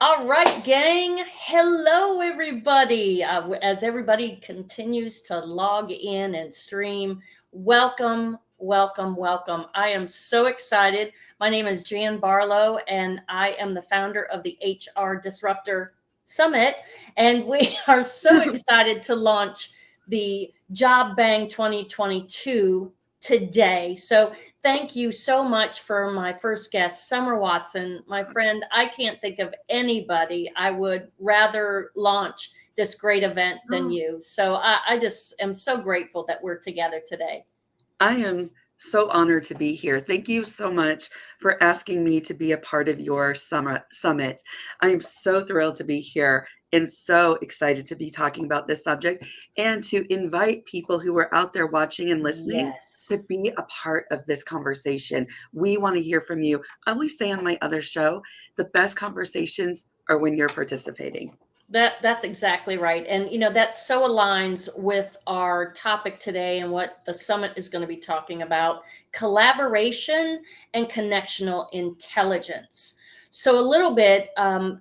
All right, gang. Hello, everybody. As everybody continues to log in and stream, welcome, welcome, welcome. I am so excited. My name is Jan Barlow, and I am the founder of the HR Disruptor Summit. And we are so excited to launch the Job Bang 2022 today. So thank you so much for my first guest, Summer Watson. My friend, I can't think of anybody I would rather launch this great event than you. So I just am so grateful that we're together today. I am so honored to be here. Thank you so much for asking me to be a part of your summit. I am so thrilled to be here and so excited to be talking about this subject and to invite people who are out there watching and listening Yes. to be a part of this conversation. We want to hear from you. I always say on my other show, the best conversations are when you're participating. That's exactly right. And that so aligns with our topic today and what the summit is going to be talking about, collaboration and connectional intelligence. So a little bit,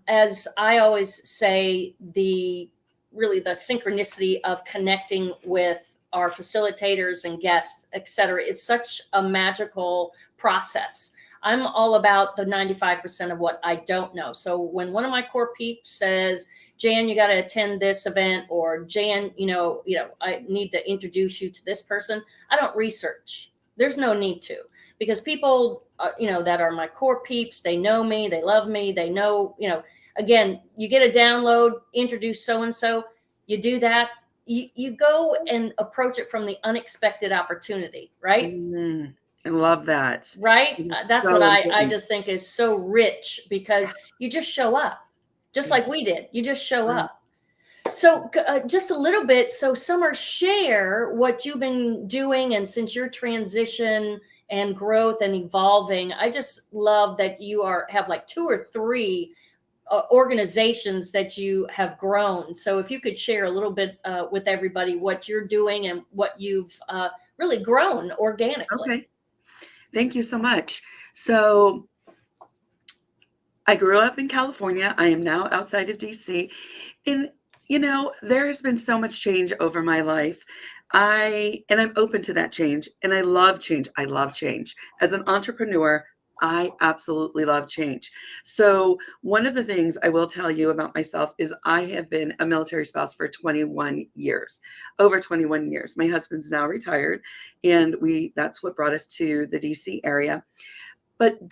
as I always say, the synchronicity of connecting with our facilitators and guests, et cetera, it's such a magical process. I'm all about the 95% of what I don't know. So when one of my core peeps says, Jan, you got to attend this event, or Jan, I need to introduce you to this person, I don't research. There's no need to, because people, that are my core peeps, they know me, they love me, they know, again, you get a download, introduce so and so, you do that, you go and approach it from the unexpected opportunity, right? I love that. Right? It is That's what so I important. just think is so rich, because you just show up, just Yeah. like we did. You just show Right. up. So, just a little bit. So, Summer, share what you've been doing, and since your transition and growth and evolving, I just love that you have like two or three organizations that you have grown. So, if you could share a little bit with everybody what you're doing and what you've really grown organically. Okay. Thank you so much. So, I grew up in California. I am now outside of DC. And there has been so much change over my life. I'm open to that change, and I love change. I love change. As an entrepreneur, I absolutely love change. So, one of the things I will tell you about myself is I have been a military spouse for 21 years. Over 21 years. My husband's now retired, and we that's what brought us to the DC area. But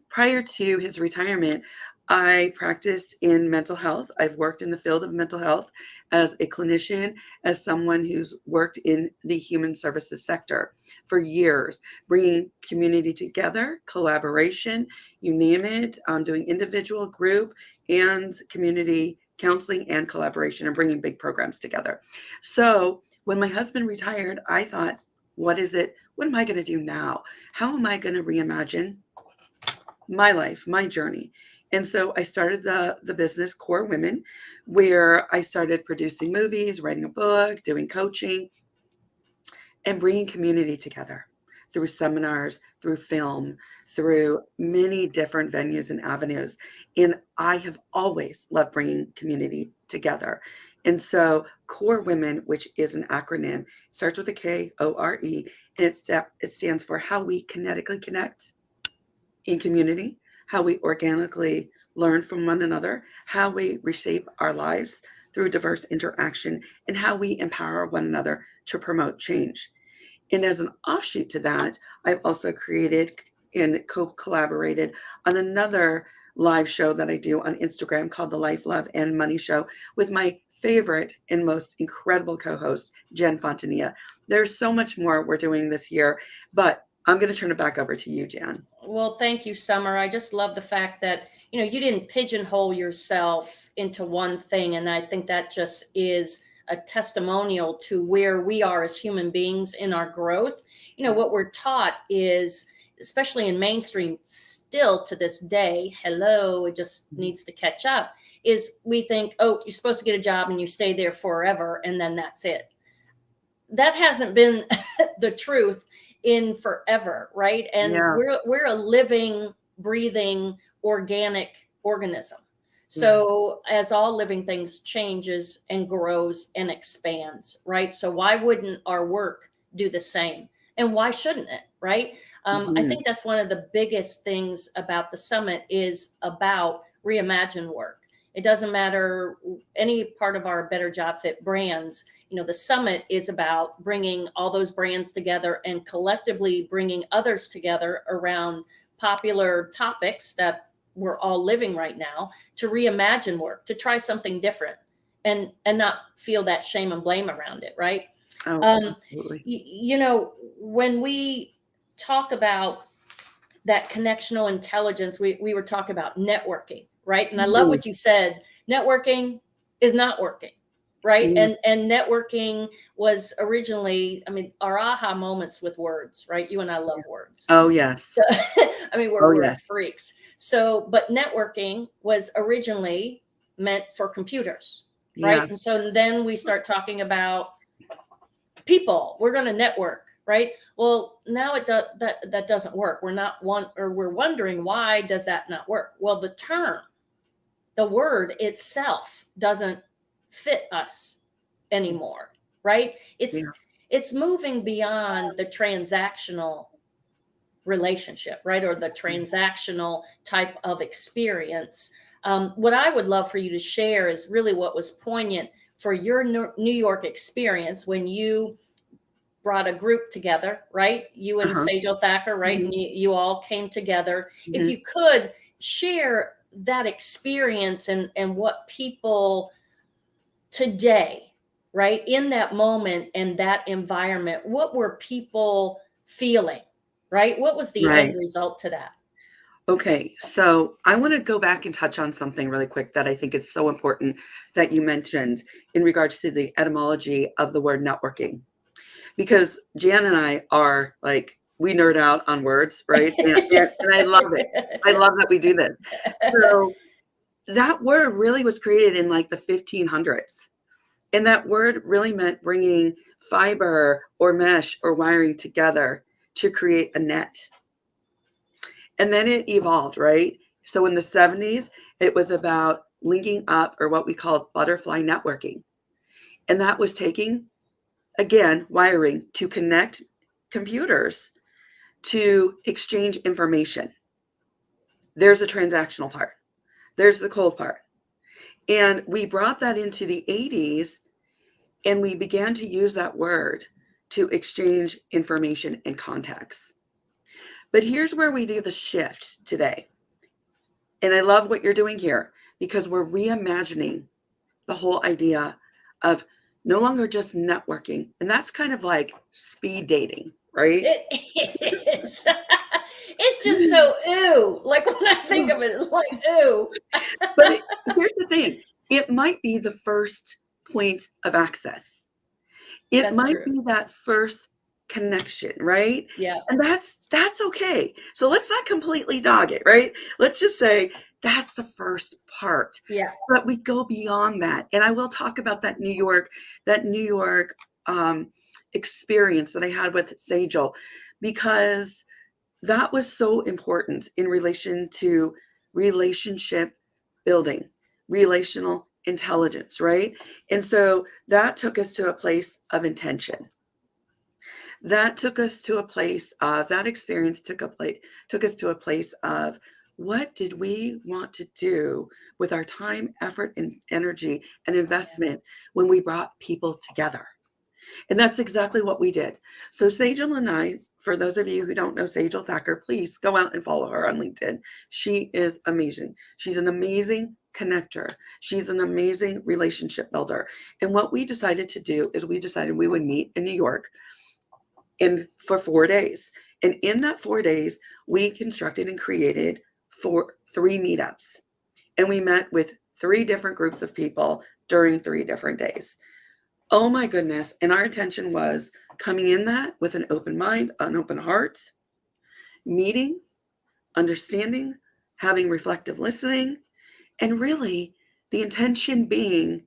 prior to his retirement, I practiced in mental health. I've worked in the field of mental health as a clinician, as someone who's worked in the human services sector for years, bringing community together, collaboration, you name it, doing individual, group, and community counseling and collaboration, and bringing big programs together. So when my husband retired, I thought, what is it? What am I going to do now? How am I going to reimagine my life, my journey? And so I started the business Core Women, where I started producing movies, writing a book, doing coaching, and bringing community together through seminars, through film, through many different venues and avenues. And I have always loved bringing community together. And so Core Women, which is an acronym, starts with a KORE, and it stands for How We Kinetically Connect in Community, how we organically learn from one another, how we reshape our lives through diverse interaction, and how we empower one another to promote change. And as an offshoot to that, I've also created and co-collaborated on another live show that I do on Instagram called the Life, Love, and Money Show with my favorite and most incredible co-host, Jen Fontanilla. There's so much more we're doing this year, but I'm going to turn it back over to you, Jan. Well, thank you, Summer. I just love the fact that, you didn't pigeonhole yourself into one thing. And I think that just is a testimonial to where we are as human beings in our growth. What we're taught is, especially in mainstream, still to this day, hello, it just needs to catch up, is we think, oh, you're supposed to get a job and you stay there forever and then that's it. That hasn't been the truth in forever, right? And Yeah. we're a living, breathing, organic organism. Yeah. So as all living things changes and grows and expands, right? So why wouldn't our work do the same? And why shouldn't it, right? I Mhm. think that's one of the biggest things about the summit is about reimagine work. It doesn't matter any part of our Better Job Fit brands. The summit is about bringing all those brands together and collectively bringing others together around popular topics that we're all living right now, to reimagine work, to try something different, and not feel that shame and blame around it, right? Oh, um absolutely. when we talk about that connectional intelligence, we were talking about networking, right? And I love Mhm. what you said. Networking is not working, right? Mm. And networking was originally, I mean, our aha moments with words, right? You and I love words. Oh, yes. So, I mean, we're Oh, word yes. freaks. So, but networking was originally meant for computers, right? Yeah. And so then we start talking about people. We're going to network, right? Well, now that doesn't work. We're wondering, why does that not work? Well, the word itself doesn't fit us anymore, right? Yeah. It's moving beyond the transactional relationship, right? Or the Yeah. transactional type of experience. What I would love for you to share is really what was poignant for your New York experience when you brought a group together, right? You and Uh-huh. Sejal Thacker, right? Mhm. And you all came together. If Mhm. you could share that experience and what people today, right, in that moment and that environment, what were people feeling, right? What was the end Right. result to that? Okay, so I want to go back and touch on something really quick that I think is so important that you mentioned in regards to the etymology of the word networking. Because Jan and I are like, we nerd out on words, right? And I love it. I love that we do this. So that word really was created in like the 1500s. And that word really meant bringing fiber or mesh or wiring together to create a net. And then it evolved, right? So in the 70s, it was about linking up, or what we called butterfly networking. And that was taking, again, wiring to connect computers to exchange information. There's the transactional part, there's the cold part. And we brought that into the 80s, and we began to use that word to exchange information and contacts. But here's where we do the shift today. And I love what you're doing here, because we're reimagining the whole idea of no longer just networking. And that's kind of like speed dating, right? It is. It's just so ooh. Like when I think of it, it's like ooh. But here's the thing, it might be the first point of access. It That's might true. be that first connection, right? Yeah. And that's okay. So let's not completely dog it, right? Let's just say that's the first part. Yeah. But we go beyond that. And I will talk about that New York experience that I had with Sejal, because that was so important in relation to relationship building, relational intelligence, right? And so that took us to a place of intention. That took us to a place of that experience took us to a place of what did we want to do with our time, effort, and energy and Yeah. investment when we brought people together. And that's exactly what we did. So Sejal and I, for those of you who don't know Sejal Thacker, please go out and follow her on LinkedIn. She is amazing. She's an amazing connector. She's an amazing relationship builder. And what we decided to do is we decided we would meet in New York for 4 days. And in that 4 days, we constructed and created three meetups. And we met with three different groups of people during 3 different days. Oh my goodness. And our intention was coming in that with an open mind, an open heart, meeting, understanding, having reflective listening, and really the intention being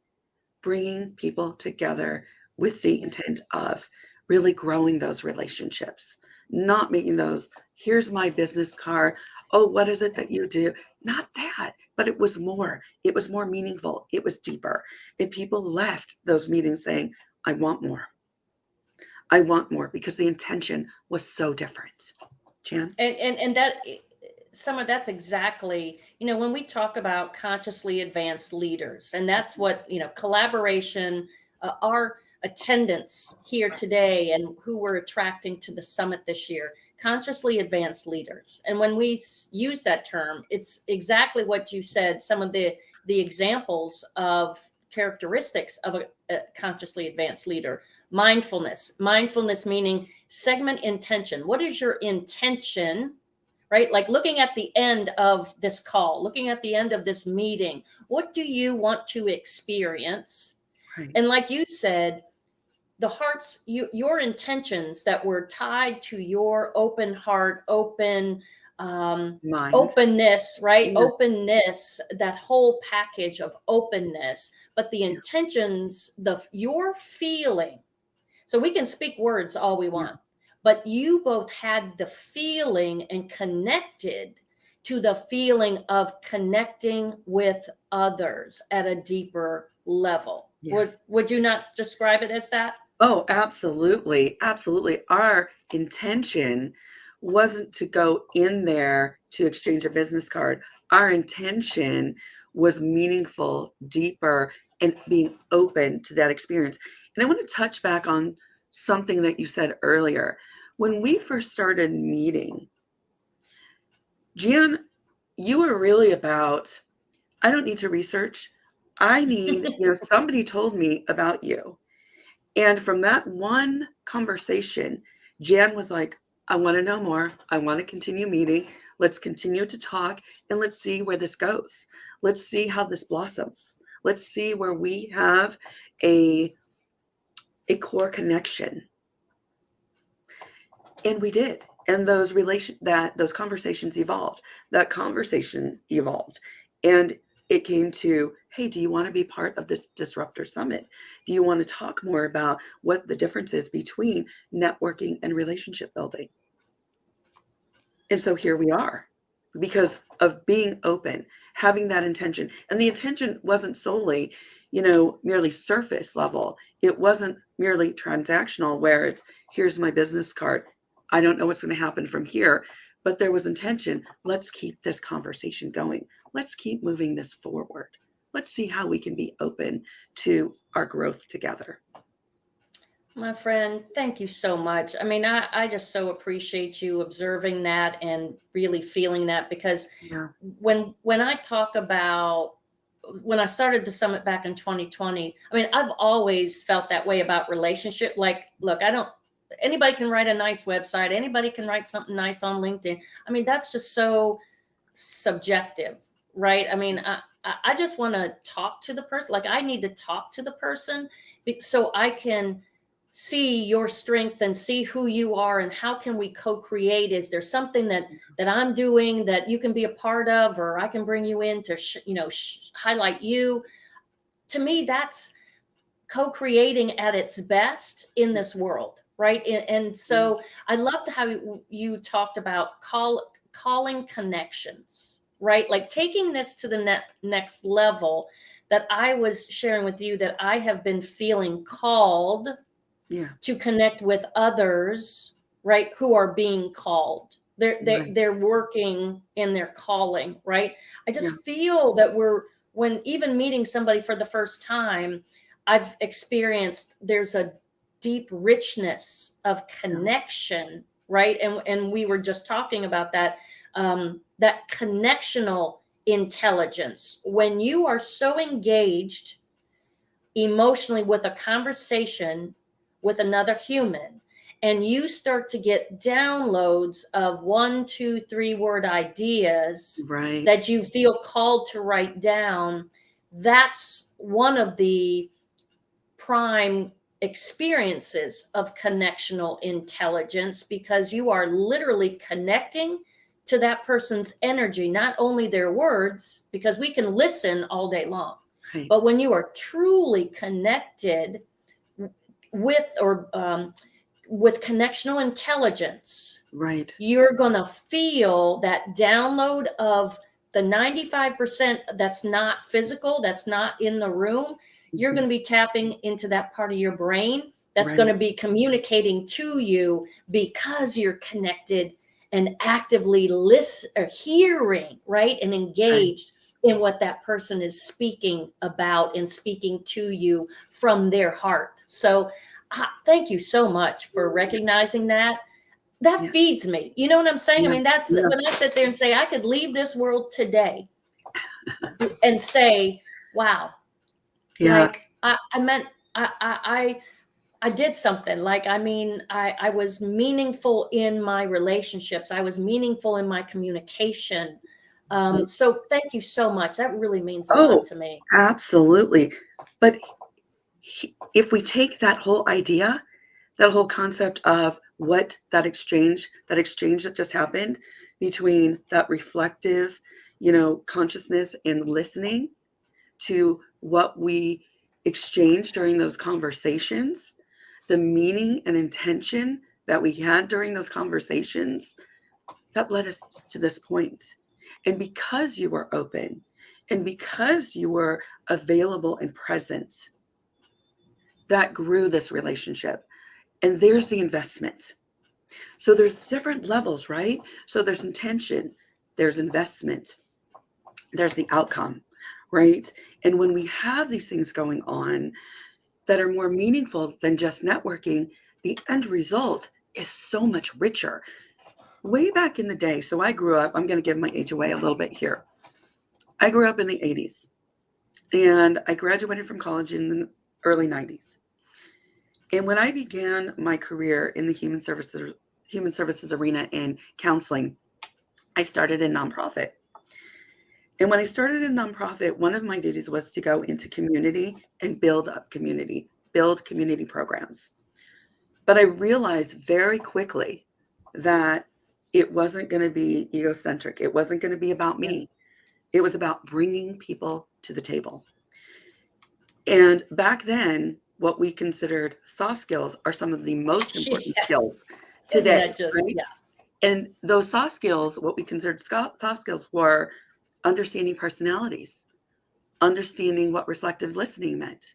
bringing people together with the Yeah. intent of really growing those relationships, not making those, here's my business card. Oh, what is it that you do? Not that, but it was more. It was more meaningful. It was deeper. And people left those meetings saying, I want more. I want more, because the intention was so different. Jan? And that Summer, that's exactly, when we talk about consciously advanced leaders, and that's what, collaboration, our attendance here today and who we're attracting to the summit this year, consciously advanced leaders. And when we use that term, it's exactly what you said, some of the examples of characteristics of a consciously advanced leader. Mindfulness meaning segment intention. What is your intention? Right? Like looking at the end of this call, looking at the end of this meeting, what do you want to experience? Right. And like you said, your intentions that were tied to your open heart, Mind. openness, right? Yes. Openness, that whole package of openness, but the Yeah. intentions, your feeling. So we can speak words all we Yeah. want, but you both had the feeling and connected to the feeling of connecting with others at a deeper level. Yes. Would you not describe it as that? Oh, absolutely. Absolutely. Our intention wasn't to go in there to exchange a business card. Our intention was meaningful, deeper, and being open to that experience. And I want to touch back on something that you said earlier. When we first started meeting, Jan, you were really about, I don't need to research. I need, somebody told me about you. And from that one conversation, Jan was like, I want to know more. I want to continue meeting. Let's continue to talk, and let's see where this goes. Let's see how this blossoms. Let's see where we have a core connection. And we did. And those conversations evolved. That conversation evolved. And it came to, hey, do you want to be part of this Disruptor Summit? Do you want to talk more about what the difference is between networking and relationship building? And so here we are, because of being open, having that intention. And the intention wasn't solely, merely surface level. It wasn't merely transactional, where it's, here's my business card. I don't know what's going to happen from here. But there was intention. Let's keep this conversation going. Let's keep moving this forward. Let's see how we can be open to our growth together. My friend, thank you so much. I mean, I just so appreciate you observing that and really feeling that, because Yeah. when I talk about when I started the summit back in 2020, I mean, I've always felt that way about relationship. Like, look, anybody can write a nice website. Anybody can write something nice on LinkedIn. I mean, that's just so subjective, right? I mean, I just want to talk to the person. Like, I need to talk to the person so I can see your strength and see who you are and how can we co-create. Is there something that I'm doing that you can be a part of, or I can bring you in to highlight you? To me, that's co-creating at its best in this world, right? And so I loved how you talked about calling connections, right? Like taking this to the next level, that I was sharing with you, that I have been feeling called to connect with others, right, who are being called. They're working in their calling, right? I just feel that when even meeting somebody for the first time, I've experienced there's a deep richness of connection, right? And we were just talking about that, that connectional intelligence. When you are so engaged emotionally with a conversation with another human, and you start to get downloads of 1, 2, 3 word ideas that you feel called to write down, that's one of the prime experiences of connectional intelligence, because you are literally connecting to that person's energy, not only their words, because we can listen all day long, but when you are truly connected with connectional intelligence, you're going to feel that download of the 95% that's not physical, that's not in the room, you're Mhm. going to be tapping into that part of your brain that's going Right. to be communicating to you because you're connected and actively listen or hearing, right? And Right. engaged in what that person is speaking about and speaking to you from their heart. So, thank you so much for recognizing that. That Yeah. feeds me. You know what I'm saying? I Yeah. mean, that's Yeah. when I sit there and say, I could leave this world today and say, wow, Yeah. like I meant, I did something. Like, I mean, I was meaningful in my relationships. I was meaningful in my communication. So thank you so much. That really means a lot Oh, to me. absolutely. But if we take that whole idea, that whole concept of what that exchange that just happened between that reflective, consciousness and listening to what we exchanged during those conversations, the meaning and intention that we had during those conversations, that led us to this point. And because you were open and because you were available and present, that grew this relationship. And there's the investment. So there's different levels, right? So there's intention, there's investment, there's the outcome, right? And when we have these things going on that are more meaningful than just networking, the end result is so much richer. Way back in the day, so I grew up, I'm going to give my age away a little bit here. I grew up in the 80s and I graduated from college in the early 90s. And when I began my career in the human services arena in counseling, I started in nonprofit. And when I started in nonprofit, one of my duties was to go into community and build community programs. But I realized very quickly that it wasn't going to be egocentric. It wasn't going to be about Yeah. me. It was about bringing people to the table. And back then, what we considered soft skills are some of the most important Yeah. skills Isn't today, that just, right? yeah. And those soft skills, what we considered soft skills, were understanding personalities, understanding what reflective listening meant,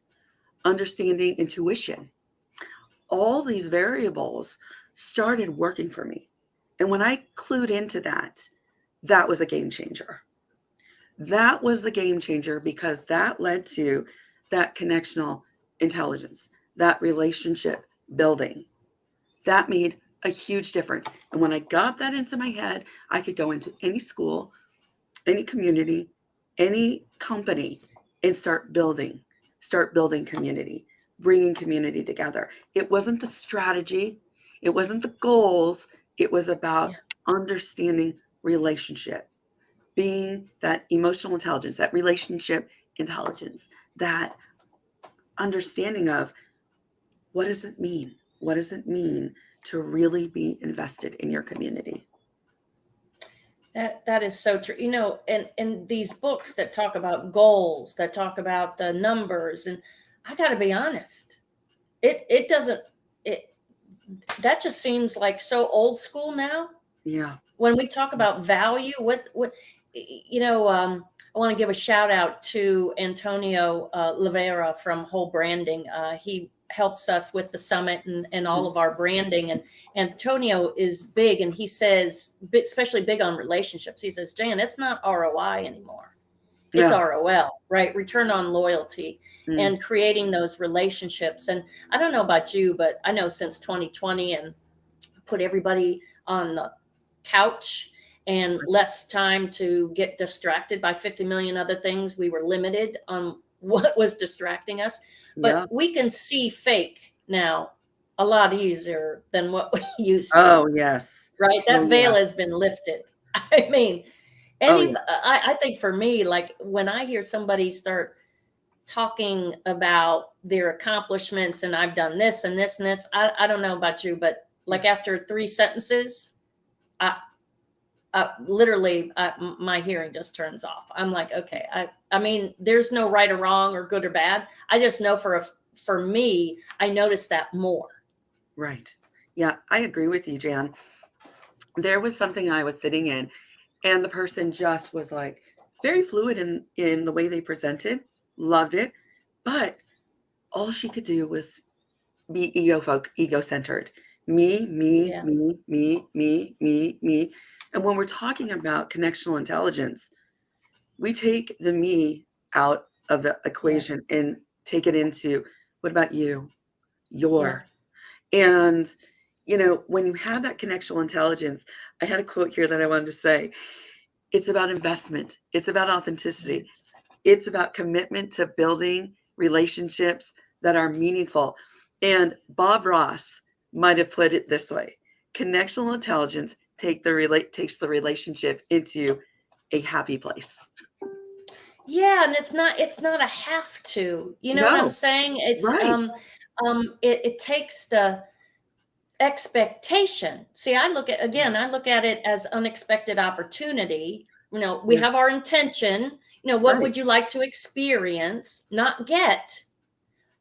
understanding intuition. All these variables started working for me. And when I clued into that, that was a game changer. That was the game changer because that led to that connectional intelligence, that relationship building. That made a huge difference. And when I got that into my head, I could go into any school, any community, any company and start building community, bringing community together. It wasn't the strategy, it wasn't the goals, it was about Yeah. understanding relationship, being that emotional intelligence, that relationship intelligence, that understanding of what does it mean? What does it mean to really be invested in your community? That is so true. And these books that talk about goals, that talk about the numbers, and I got to be honest, it doesn't it that just seems like so old school now. Yeah. When we talk about value, what I want to give a shout out to Antonio Livera from Whole Branding. He helps us with the summit and all of our branding. And Antonio is big, and he says, especially big on relationships. He says, Jan, it's not ROI anymore. It's Yeah. ROL, right? Return on loyalty Mm. and creating those relationships. And I don't know about you, but I know since 2020 and put everybody on the couch and less time to get distracted by 50 million other things. We were limited on what was distracting us, Yeah. but we can see fake now a lot easier than what we used to, Oh, yes. right? Oh, That yeah. veil has been lifted. I mean, Oh, yeah. I think for me, like when I hear somebody start talking about their accomplishments and I've done this and this and this. I don't know about you, but Yeah. like after 3 sentences, I, literally my hearing just turns off. I'm like, okay, I mean, there's no right or wrong or good or bad. I just know for me, I notice that more. Right. Yeah, I agree with you, Jan. There was something I was sitting in, and the person just was like very fluid in the way they presented, loved it, but all she could do was be ego centered. Me, me, Yeah. me, me, me, me, me. And when we're talking about connectional intelligence, we take the me out of the Yeah. equation and take it into, what about you? Yeah. Your. And, you know, when you have that connectional intelligence, I had a quote here that I wanted to say. It's about investment. It's about authenticity. Yes. It's about commitment to building relationships that are meaningful. And Bob Ross might have put it this way: connectional intelligence takes the relationship into a happy place. Yeah, and it's not a have to. You know what I'm No, saying? It's right. it takes the expectation. See, I look at it as unexpected opportunity. You know, we Yes, have our intention. You know, what right. would you like to experience, not get?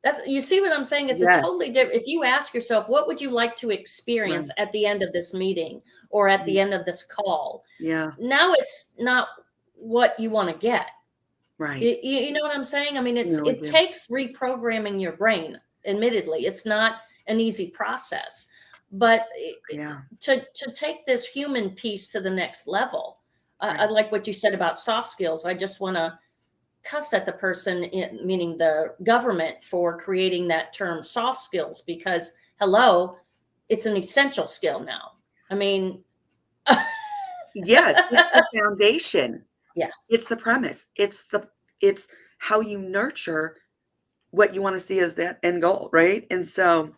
That's, you see what I'm saying? It's a totally Yes, different. If you ask yourself, what would you like to experience right. at the end of this meeting or at the end of this call? Yeah, Now it's not what you want to get. right. You know what I'm saying? I mean, No, I it do. takes reprogramming your brain. Admittedly, it's not an easy process, but Yeah, to take this human piece to the next level, I right. like what you said about soft skills. I just want to cuss at the person, meaning the government, for creating that term soft skills, because hello, it's an essential skill now. I mean, Yes, it's the foundation. yeah, It's the premise. It's how you nurture what you want to see as that end goal, right? And so,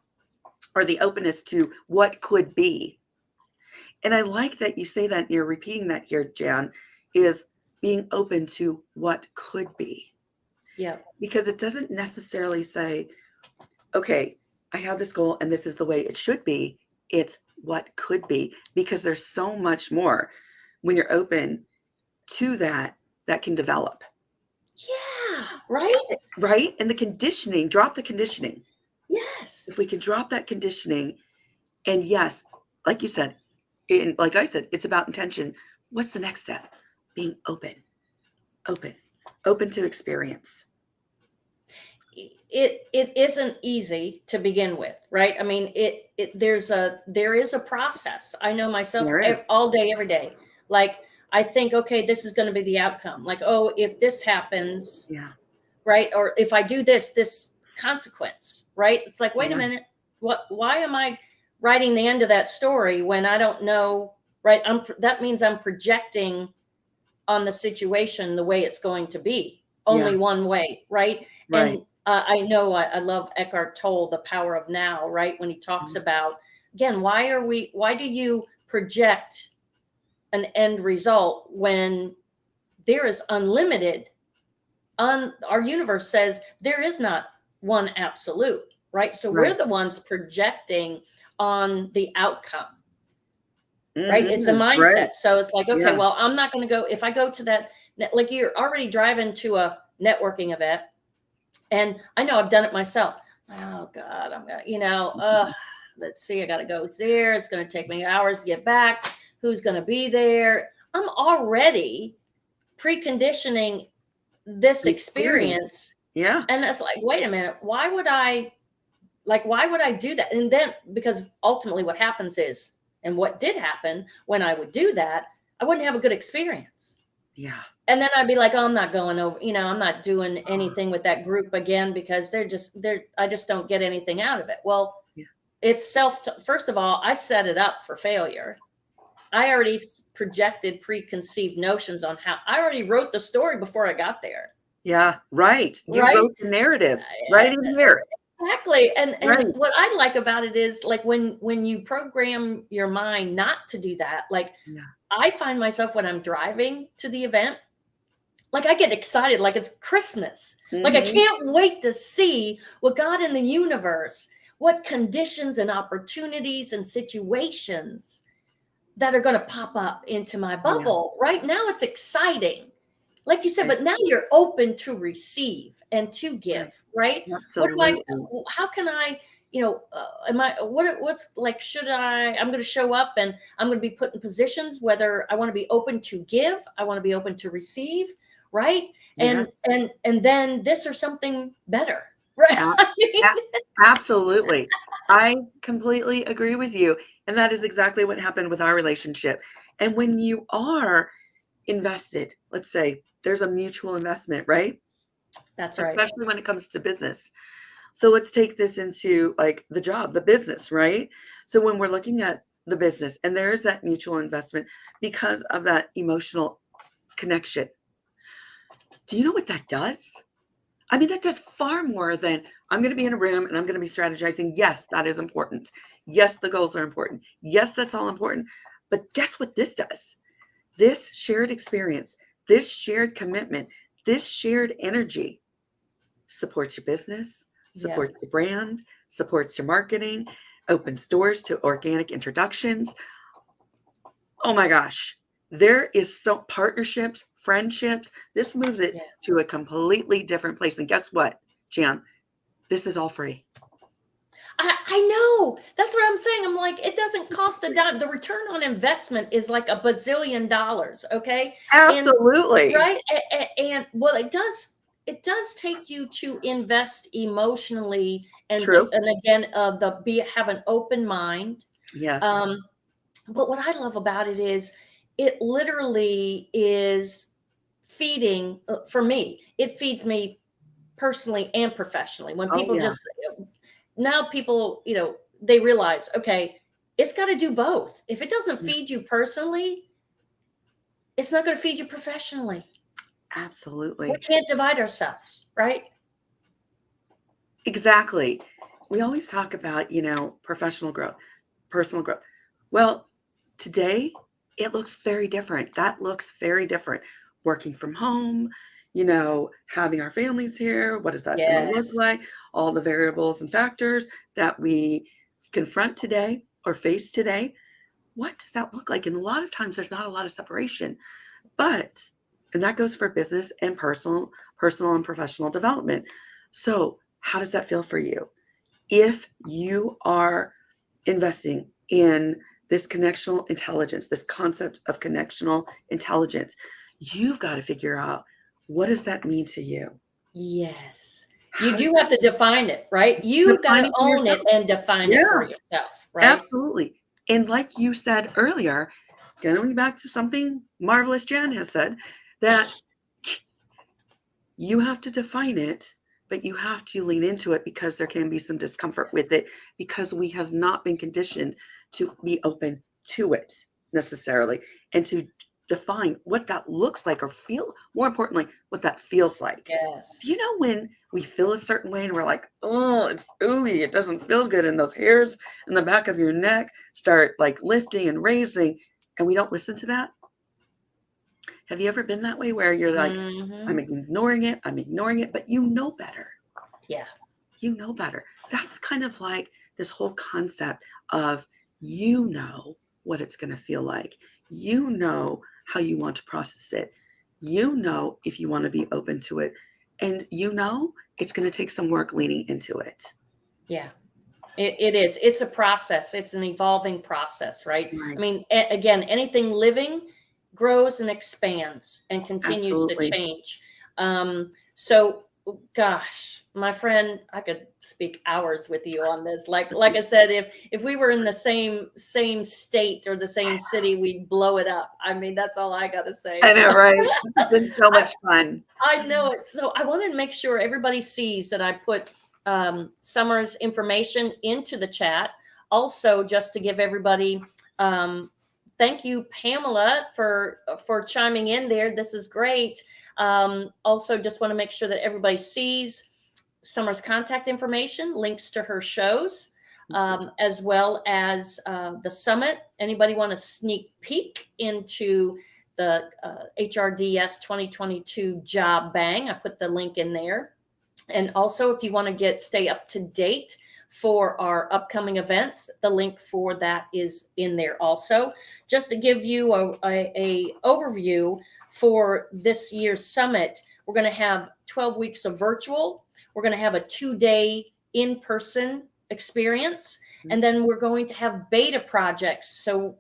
or the openness to what could be. And I like that you say that and you're repeating that here, Jan, is being open to what could be. yeah, Because it doesn't necessarily say, okay, I have this goal and this is the way it should be. It's what could be, because there's so much more when you're open to that that can develop. yeah, right, Right? And the conditioning, drop the conditioning. yes. If we can drop that conditioning, and yes, like you said, and like I said, it's about intention. What's the next step? Being open, open to experience. It isn't easy to begin with, right? I mean, there is a process. I know myself, There is. all day, every day. Like, I think, okay, this is going to be the outcome. Like, oh, if this happens, Yeah. right, or if I do this consequence, right? It's like, wait a Yeah. minute, why am I writing the end of that story when I don't know, right? That means I'm projecting on the situation the way it's going to be, Yeah. only one way, right? Right. And I know I love Eckhart Tolle, The Power of Now, right? When he talks Mhm. about, again, why do you project an end result when there is unlimited? Our universe says there is not one absolute, right? So we're Right. the ones projecting on the outcome, right? It's a Right. mindset. So it's like, okay, Yeah. well, I'm not going to go, if I go to that, like you're already driving to a networking event, and I know I've done it myself. Oh God, I'm gonna, let's see, I got to go there. It's going to take me hours to get back. Who's going to be there? I'm already preconditioning this The experience. experience. Yeah. And it's like, wait a minute, why would I do that? And then, because ultimately what happens is, and what did happen when I would do that, I wouldn't have a good experience. Yeah. And then I'd be like, oh, I'm not going over, I'm not doing anything with that group again, because I just don't get anything out of it. Well, Yeah. it's first of all, I set it up for failure. I already projected preconceived notions on how I already wrote the story before I got there. Yeah. Right. You Right. wrote the narrative right in here. Exactly. And Right. what I like about it is, like, when you program your mind not to do that, like, Yeah. I find myself when I'm driving to the event, like, I get excited like it's Christmas. Like, I Hmm. can't wait to see what God in the universe, what conditions and opportunities and situations that are going to pop up into my Yeah. bubble. Right now it's exciting, like you said, Right. but now you're open to receive and to Right. give, right? What do I, Absolutely. how can I, am I, what's like, I'm going to show up and I'm going to be put in positions, whether I want to be open to give, I want to be open to receive, right? Yeah. And then this or something better, right? A- I mean, Absolutely. I completely agree with you. And that is exactly what happened with our relationship. And when you are invested, let's say there's a mutual investment, right? that's right. Especially when it comes to business. So let's take this into like the job, the business, right? So when we're looking at the business and there is that mutual investment because of that emotional connection, do you know what that does? I mean, that does far more than I'm going to be in a room and I'm going to be strategizing. Yes, that is important. Yes, the goals are important. Yes, that's all important. But guess what this does? This shared experience, this shared commitment, this shared energy supports your business, Yeah. supports your brand, supports your marketing, opens doors to organic introductions. Oh my gosh. There is so partnerships, friendships. This moves it Yeah. to a completely different place. And guess what, Jan? This is all free. I know. That's what I'm saying. I'm like, it doesn't cost a dime. The return on investment is like a bazillion dollars. Okay. And Absolutely. right. And well, it does take you to invest emotionally and to, True. and again, have an open mind. Yes. Um, but what I love about it is it literally is feeding, for me, it feeds me personally and professionally. When Oh, people yeah. just, now people, they realize, okay, it's got to do both. If it doesn't Yeah. feed you personally, it's not going to feed you professionally. We Absolutely. can't divide ourselves, right? Exactly. We always talk about, professional growth, personal growth. Well, today it looks very different. That looks very different. Working from home, having our families here. What is that going to look Yes. like? All the variables and factors that we confront today or face today. What does that look like? And a lot of times there's not a lot of separation, but, and that goes for business and personal and professional development. So, how does that feel for you? If you are investing in this connectional intelligence, this concept of connectional intelligence, you've got to figure out what does that mean to you? Yes. You How does do that have to define it, right? You've got define to it for own yourself? it and define it for Yeah, yourself, right? absolutely. And like you said earlier, going back to something marvelous Jan has said, that you have to define it, but you have to lean into it because there can be some discomfort with it because we have not been conditioned to be open to it necessarily and to define what that looks like or feel, more importantly, what that feels like. Do you Yes. know when we feel a certain way and we're like, oh, it's ooey, it doesn't feel good, and those hairs in the back of your neck start like lifting and raising, and we don't listen to that? Have you ever been that way where you're like, Hmm. I'm ignoring it, but you know better. Yeah. You know better. That's kind of like this whole concept of what it's going to feel like. You know how you want to process it. You know if you want to be open to it. And it's going to take some work leaning into it. Yeah. It is. It's a process. It's an evolving process, right? I Right. mean, again, anything living grows and expands and continues to Absolutely. change. So, gosh, my friend, I could speak hours with you on this. Like I said, if we were in the same state or the same city, we'd blow it up. I mean, that's all I got to say. I know, right? This has been so much fun. I know it. So I wanted to make sure everybody sees that I put Summer's information into the chat. Also, just to give everybody, thank you, Pamela, for chiming in there. This is great. Also, just want to make sure that everybody sees Summer's contact information, links to her shows, as well as the summit. Anybody want a sneak peek into the HRDS 2022 Job Bang? I put the link in there. And also, if you want to stay up to date for our upcoming events, the link for that is in there also. Just to give you a overview for this year's summit, we're going to have 12 weeks of virtual. We're going to have a 2-day in-person experience, and then we're going to have beta projects. So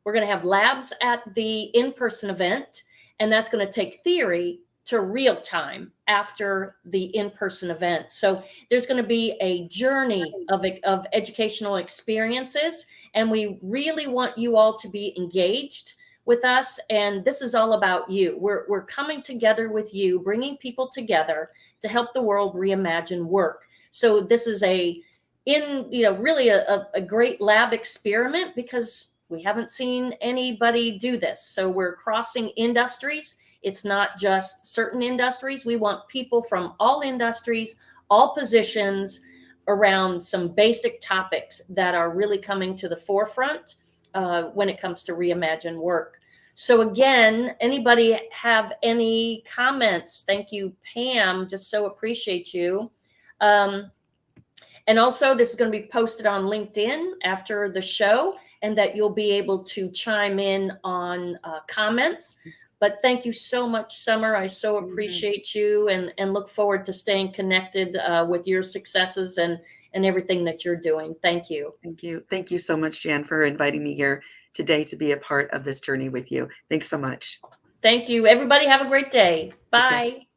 we're going to have labs at the in-person event, and that's going to take theory to real time after the in-person event. So there's going to be a journey of educational experiences, and we really want you all to be engaged with us. And this is all about you. We're coming together with you, bringing people together to help the world reimagine work. So this is really a great lab experiment, because we haven't seen anybody do this. So we're crossing industries. It's not just certain industries. We want people from all industries, all positions, around some basic topics that are really coming to the forefront when it comes to reimagine work. So again, anybody have any comments? Thank you, Pam. Just so appreciate you. And also, this is going to be posted on LinkedIn after the show, and that you'll be able to chime in on comments. But thank you so much, Summer. I so appreciate you, and look forward to staying connected with your successes and everything that you're doing. Thank you. Thank you. Thank you so much, Jan, for inviting me here today to be a part of this journey with you. Thanks so much. Thank you. Everybody have a great day. Bye.